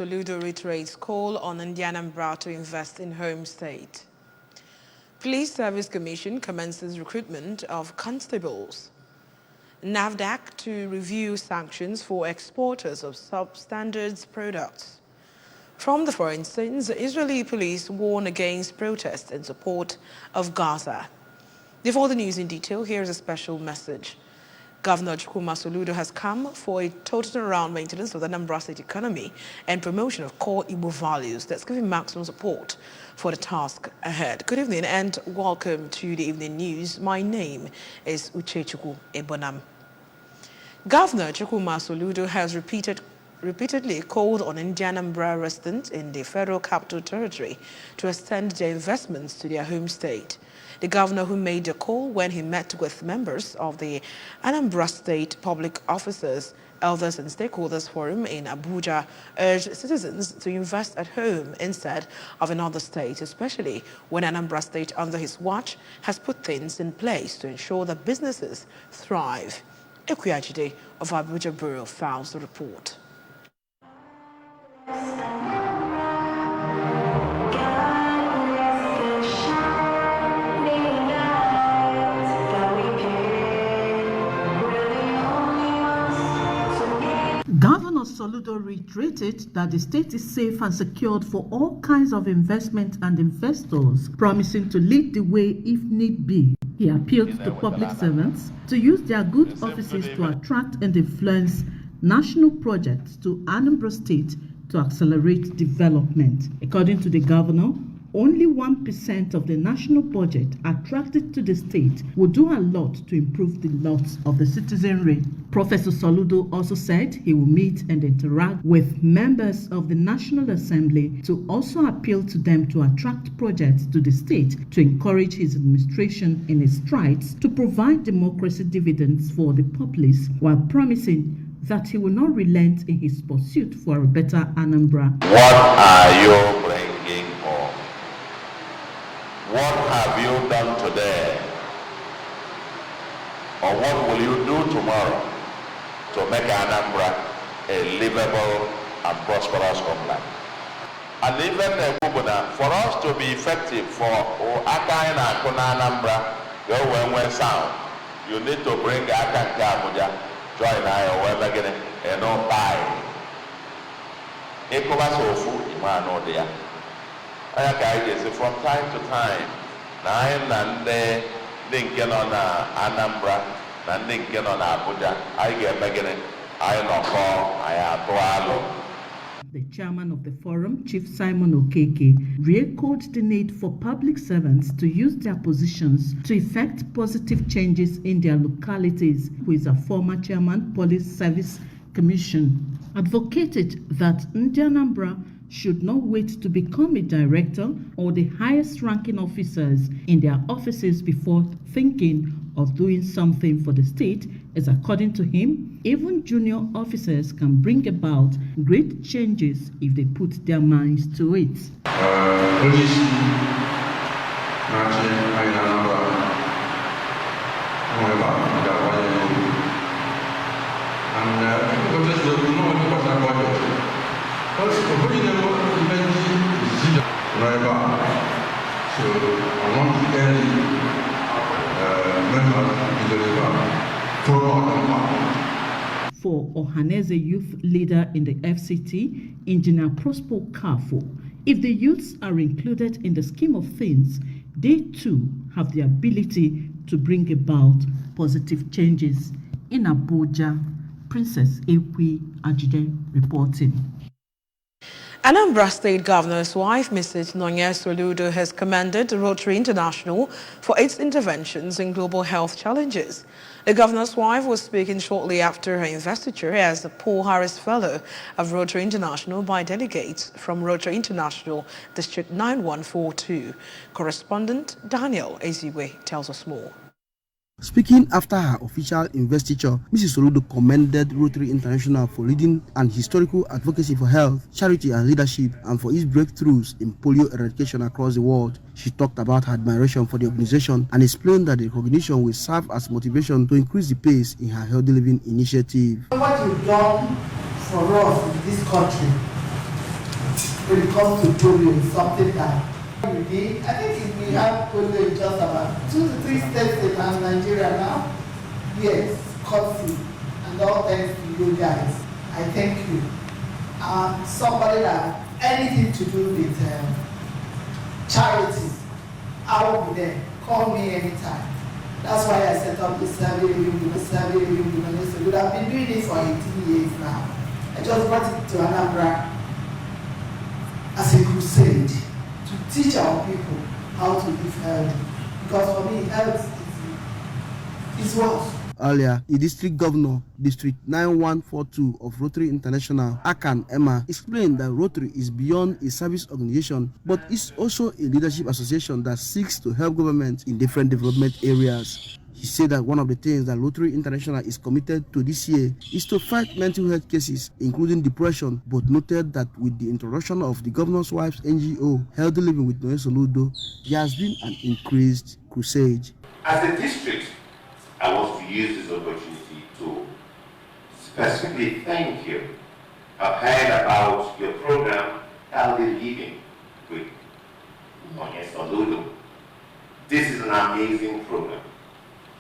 Soludo reiterates call on Anambra to invest in home state. Police Service Commission commences recruitment of constables. NAFDAC to review sanctions for exporters of substandard products. From the foreign instance, Israeli police warn against protests in support of Gaza. Before the news in detail, here's a special message. Governor Chukwuma Soludo has come for a total around maintenance of the Anambra State economy and promotion of core Igbo values that's giving maximum support for the task ahead. Good evening and welcome to the evening news. My name is Uchechukwu Ebonam. Governor Chukwuma Soludo has repeatedly called on Anambra residents in the Federal Capital Territory to extend their investments to their home state. The governor, who made the call when he met with members of the Anambra State Public Officers, Elders and Stakeholders Forum in Abuja, urged citizens to invest at home instead of in other states, especially when Anambra State, under his watch, has put things in place to ensure that businesses thrive. Ekwajide of Abuja Bureau files the report. Governor Soludo reiterated that the state is safe and secured for all kinds of investment and investors, promising to lead the way if need be. He appealed to public servants to use their good offices to attract and influence national projects to Anambra State to accelerate development. According to the governor, only 1% of the national budget attracted to the state will do a lot to improve the lot of the citizenry. Professor Soludo also said he will meet and interact with members of the National Assembly to also appeal to them to attract projects to the state to encourage his administration in its strides to provide democracy dividends for the populace, while promising that he will not relent in his pursuit for a better Anambra. What are you bringing home? What have you done today? Or what will you do tomorrow to make Anambra a livable and prosperous homeland? And even for us to be effective for Aka and Akuna Anambra, your sound, you need to bring Aka and Abuja, join I and no buy. Ekobasofu Imano there. From time to time, na ndị nke nọ na Anambra na ndị nke nọ na Abuja, anyị ga-eme gịnị? Anyị nọkọ, anyị atụ alụ. The chairman of the forum, Chief Simon Okeke, re-echoed the need for public servants to use their positions to effect positive changes in their localities, who is a former chairman, Police Service Commission, advocated that Anambra should not wait to become a director or the highest ranking officers in their offices before thinking of doing something for the state, as according to him, even junior officers can bring about great changes if they put their minds to it. For Ohaneze youth leader in the FCT, Engineer Prosper Kafo, if the youths are included in the scheme of things, they too have the ability to bring about positive changes. In Abuja, Princess Ekwi Ajide reporting. Anambra State Governor's wife, Mrs. Nonye Soludo, has commended Rotary International for its interventions in global health challenges. The governor's wife was speaking shortly after her investiture as the Paul Harris Fellow of Rotary International by delegates from Rotary International District 9142. Correspondent Daniel Eziwe tells us more. Speaking after her official investiture, Mrs. Soludo commended Rotary International for leading an historical advocacy for health, charity and leadership, and for its breakthroughs in polio eradication across the world. She talked about her admiration for the organization and explained that the recognition will serve as motivation to increase the pace in her healthy living initiative. What you've done for us in this country when it comes to polio is something that we did. I think we have polio in just about 2 to 3 states in Nigeria now. Yes, courtesy, and all thanks to you guys. I thank you. Somebody that anything to do with charities, I will be there. Call me anytime. That's why I set up the survey review. So we have been doing it for 18 years now. I just brought it to Anambra as a crusade to teach our people how to live healthy. Because for me, health is wealth. Earlier, the district governor, District 9142 of Rotary International, Akan Emma, explained that Rotary is beyond a service organization, but is also a leadership association that seeks to help governments in different development areas. He said that one of the things that Rotary International is committed to this year is to fight mental health cases, including depression, but noted that with the introduction of the governor's wife's NGO, Healthy Living with Noe Soludo, there has been an increased crusade. As a district, I want to use this opportunity to specifically thank you. I've heard about your program, Healthy Living with Noe Soludo. This is an amazing program.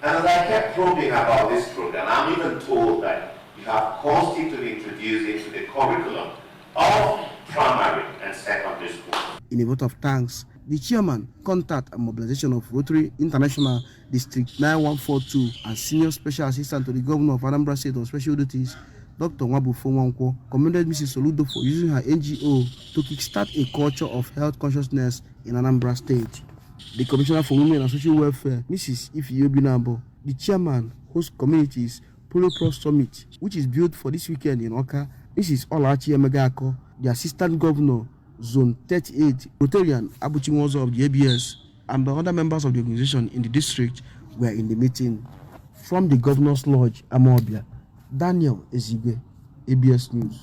And as I kept probing about this program, I'm even told that you have caused it to be introduced into the curriculum of primary and secondary school. In a vote of thanks, the chairman, contact and mobilization of Rotary International District 9142 and senior special assistant to the governor of Anambra State on special duties, Dr. Nwabu Fonwankwo, commended Mrs. Soludo for using her NGO to kickstart a culture of health consciousness in Anambra State. The Commissioner for Women and Social Welfare, Mrs. Ifeyi Obinabo, the chairman, host communities Polio Pro Summit, which is built for this weekend in Oka, Mrs. Olachi Emegako, the assistant governor, Zone 38, Rotarian Abuchi Nwozo of the ABS, and the other members of the organization in the district were in the meeting. From the Governor's Lodge, Amobia, Daniel Ezigwe, ABS News.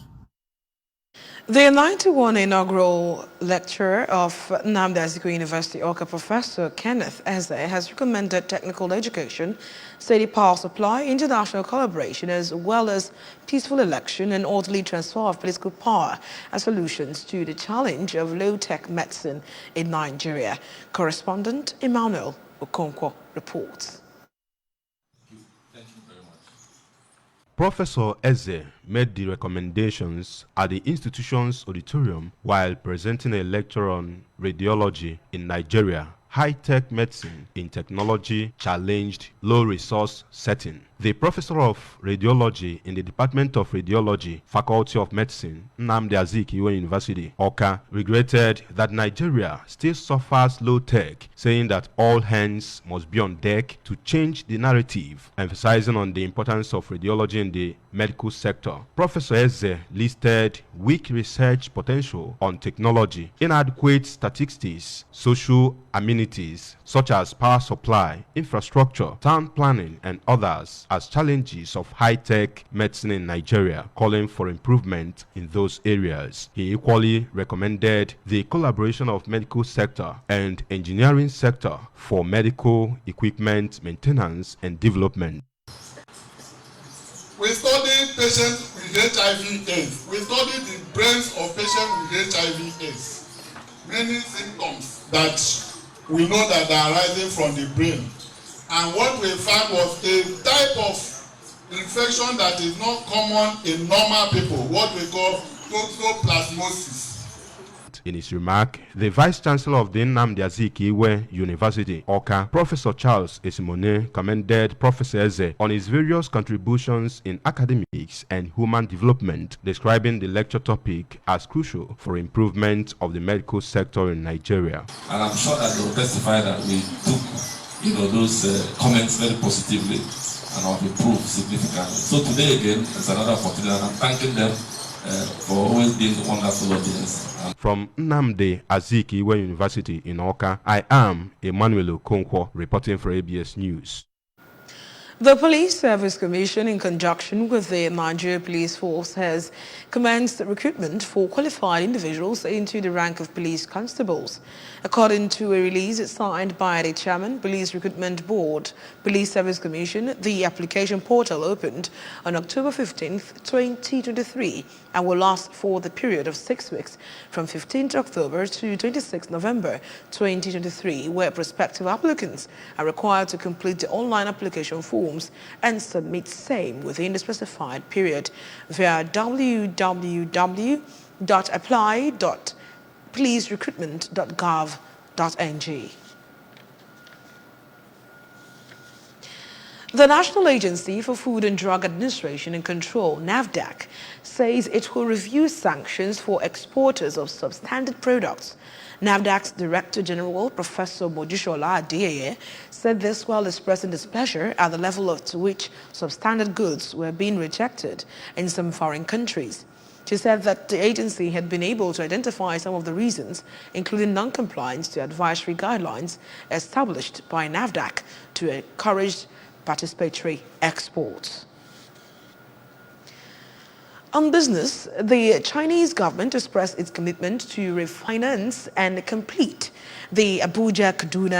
The 91 inaugural lecturer of Nnamdi Azikiwe University, Awka, Professor Kenneth Eze, has recommended technical education, steady power supply, international collaboration, as well as peaceful election and orderly transfer of political power as solutions to the challenge of low-tech medicine in Nigeria. Correspondent Emmanuel Okonkwo reports. Professor Eze made the recommendations at the institution's auditorium while presenting a lecture on radiology in Nigeria, high-tech medicine in technology challenged low-resource setting. The professor of radiology in the Department of Radiology, Faculty of Medicine, Nnamdi Azikiwe University, Awka, regretted that Nigeria still suffers low tech, saying that all hands must be on deck to change the narrative, emphasizing on the importance of radiology in the medical sector. Professor Eze listed weak research potential on technology, inadequate statistics, social amenities such as power supply, infrastructure, town planning, and others as challenges of high-tech medicine in Nigeria, calling for improvement in those areas. He equally recommended the collaboration of medical sector and engineering sector for medical equipment maintenance and development. We studied patients with HIV/AIDS. We studied the brains of patients with HIV/AIDS. Many symptoms that we know that are arising from the brain. And what we found was a type of infection that is not common in normal people, what we call toxoplasmosis. In his remark, the Vice Chancellor of the Nnamdi Azikiwe University, Awka, Professor Charles Esimone, commended Professor Eze on his various contributions in academics and human development, describing the lecture topic as crucial for improvement of the medical sector in Nigeria. And I'm sure that they will testify that we took those comments very positively and have improved significantly. So today again, it's another opportunity, and I'm thanking them for always being the wonderful audience. From Nnamdi Azikiwe University in Awka, I am Emmanuel Okonkwo reporting for ABS News. The Police Service Commission, in conjunction with the Nigeria Police Force, has commenced recruitment for qualified individuals into the rank of police constables. According to a release signed by the Chairman, Police Recruitment Board, Police Service Commission, the application portal opened on October 15, 2023 and will last for the period of 6 weeks from 15th October to 26 November 2023, where prospective applicants are required to complete the online application forms and submit same within the specified period via www.apply.policerecruitment.gov.ng. The National Agency for Food and Drug Administration and Control, NAFDAC, says it will review sanctions for exporters of substandard products. NAFDAC's Director General, Professor Mojisola Adeyeye, said this while expressing displeasure at the level to which substandard goods were being rejected in some foreign countries. She said that the agency had been able to identify some of the reasons, including non-compliance to advisory guidelines established by NAFDAC to encourage participatory exports. On business, the Chinese government expressed its commitment to refinance and complete the Abuja-Kanu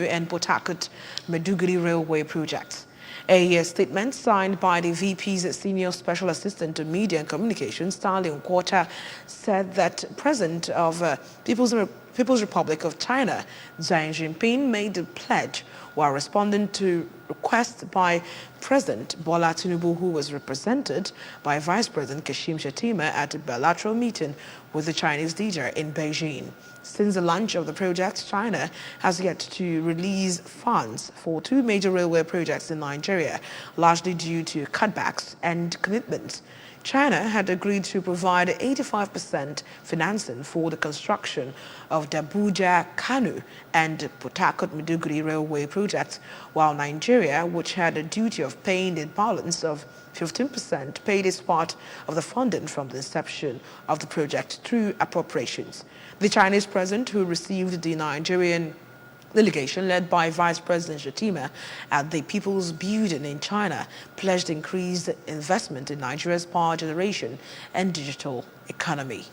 and Port Harcourt Maiduguri Railway projects. A statement signed by the VP's Senior Special Assistant to Media and Communications, Stanley Nkwota, said that President of People's Republic of China, Xi Jinping, made the pledge while responding to requests by President Bola Tinubu, who was represented by Vice President Kashim Shettima at a bilateral meeting with the Chinese leader in Beijing. Since the launch of the project, China has yet to release funds for 2 major railway projects in Nigeria, largely due to cutbacks and commitments. China had agreed to provide 85% financing for the construction of the Abuja-Kanu and Port Harcourt Maiduguri railway projects, while Nigeria, which had a duty of paying the balance of 15%, paid its part of the funding from the inception of the project through appropriations. The Chinese president, who received the Nigerian delegation led by Vice President Shettima at the People's Building in China, pledged increased investment in Nigeria's power generation and digital economy.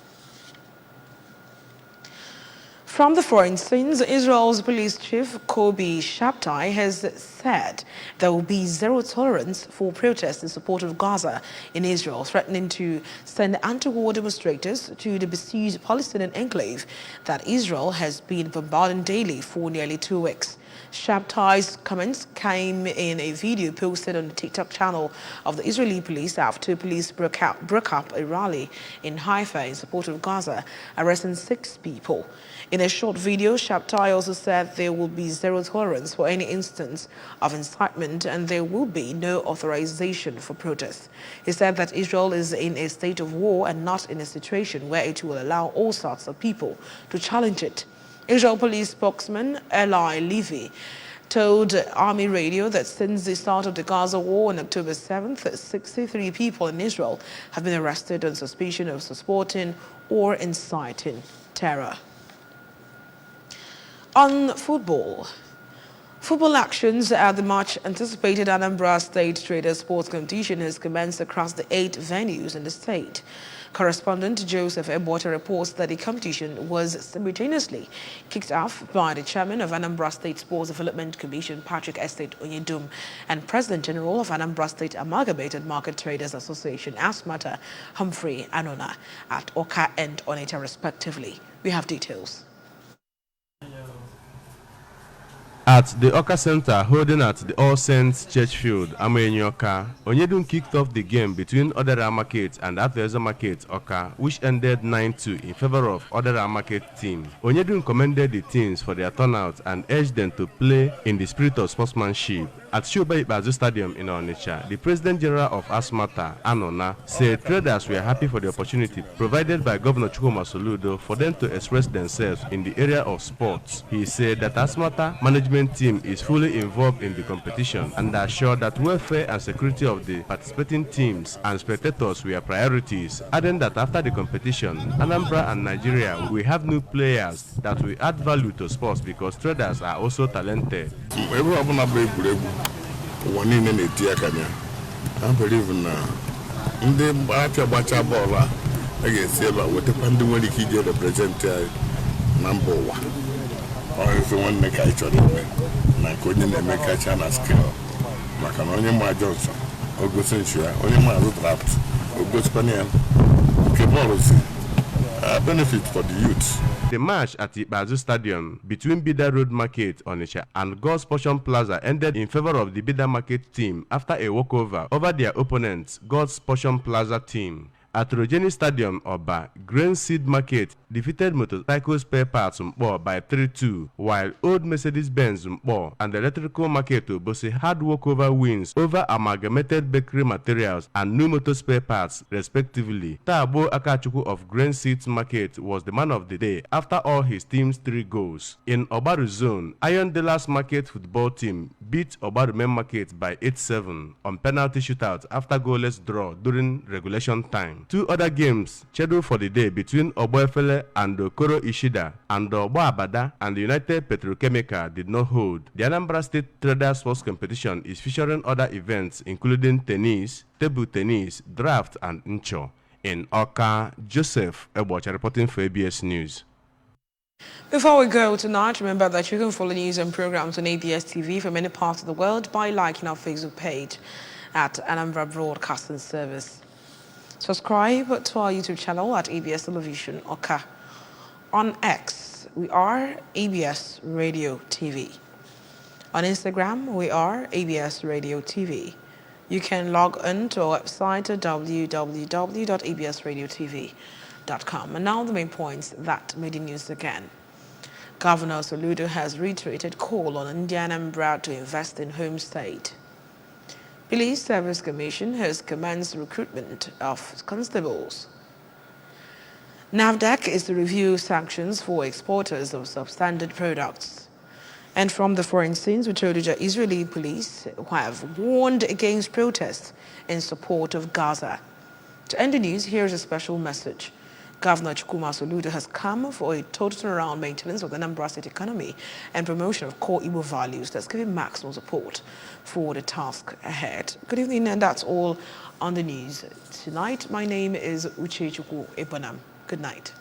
From the foreign scenes, Israel's police chief Kobi Shabtai has said there will be zero tolerance for protests in support of Gaza in Israel, threatening to send anti-war demonstrators to the besieged Palestinian enclave that Israel has been bombarding daily for nearly 2 weeks. Shabtai's comments came in a video posted on the TikTok channel of the Israeli police after police broke up a rally in Haifa in support of Gaza, arresting 6 people. In a short video, Shabtai also said there will be zero tolerance for any instance of incitement and there will be no authorization for protests. He said that Israel is in a state of war and not in a situation where it will allow all sorts of people to challenge it. Israel police spokesman Eli Levy told Army Radio that since the start of the Gaza war on October 7th, 63 people in Israel have been arrested on suspicion of supporting or inciting terror. On football actions at the much-anticipated Anambra State Traders Sports Competition has commenced across the 8 venues in the state. Correspondent Joseph Ebota reports that the competition was simultaneously kicked off by the chairman of Anambra State Sports Development Commission, Patrick Estate Onyedum, and President General of Anambra State Amalgamated Market Traders Association, Asmata Humphrey Anona, at Oka and Onitsha respectively. We have details. At the Oka Center holding at the All Saints Church Field, Amenyoka, Onyedum kicked off the game between Odera Market and Atweza Market Oka, which ended 9-2 in favor of Odera Market team. Onyedum commended the teams for their turnout and urged them to play in the spirit of sportsmanship. At Shoba Ibazu Stadium in Onitsha, the President General of Asmata, Anona, said traders were happy for the opportunity provided by Governor Chukwuma Soludo for them to express themselves in the area of sports. He said that Asmata management management team is fully involved in the competition and assured that welfare and security of the participating teams and spectators were priorities, adding that after the competition, Anambra and Nigeria will have new players that will add value to sports because traders are also talented. I believe now. In the bacha ball, I guess what the pandemic he did represent number one. Or is the one make I should na couldn't make a channel skill. Macanoni Johnson, August Century, only my draft, August Panian, policy. Benefit for the youth. The match at the Bazu Stadium between Bida Road Market, Onitsha and God's Portion Plaza ended in favor of the Bida Market team after a walkover over their opponents, God's Portion Plaza team. At Rogeni Stadium, Oba, Grain Seed Market defeated Motorcycle Spare Parts Mpo by 3-2, while Old Mercedes-Benz Mpo and the Electrical Market Obose had walkover wins over Amalgamated Bakery Materials and New Motor Spare Parts, respectively. Tabo Akachuku of Grain Seed Market was the man of the day after all his team's 3 goals. In Obaru Zone, Iron Dealers Market football team beat Obaru Men Market by 8-7 on penalty shootout after goalless draw during regulation time. 2 other games scheduled for the day between Oboefele and Okoro Ishida and Obo Abada and the United Petrochemical did not hold. The Anambra State Trader Sports Competition is featuring other events including tennis, table tennis, draft and incho. In Oka, Joseph Ebocha reporting for ABS News. Before we go tonight, remember that you can follow news and programs on ABS TV from any part of the world by liking our Facebook page at Anambra Broadcasting Service. Subscribe to our YouTube channel at ABS Television Oka. On X, we are ABS Radio TV. On Instagram, we are ABS Radio TV. You can log on to our website at www.absradiotv.com. And now the main points that made the news again. Governor Soludo has reiterated call on Indiana and Anambra to invest in home state. Police Service Commission has commenced recruitment of constables. NAFDAC is to review sanctions for exporters of substandard products. And from the foreign scenes, we told you that Israeli police have warned against protests in support of Gaza. To end the news, here's a special message. Governor Chukwuma Soludo has come for a total turnaround maintenance of the Anambra State economy and promotion of core Igbo values that's giving maximum support for the task ahead. Good evening, and that's all on the news tonight. My name is Uche Chukwu Ebanam. Good night.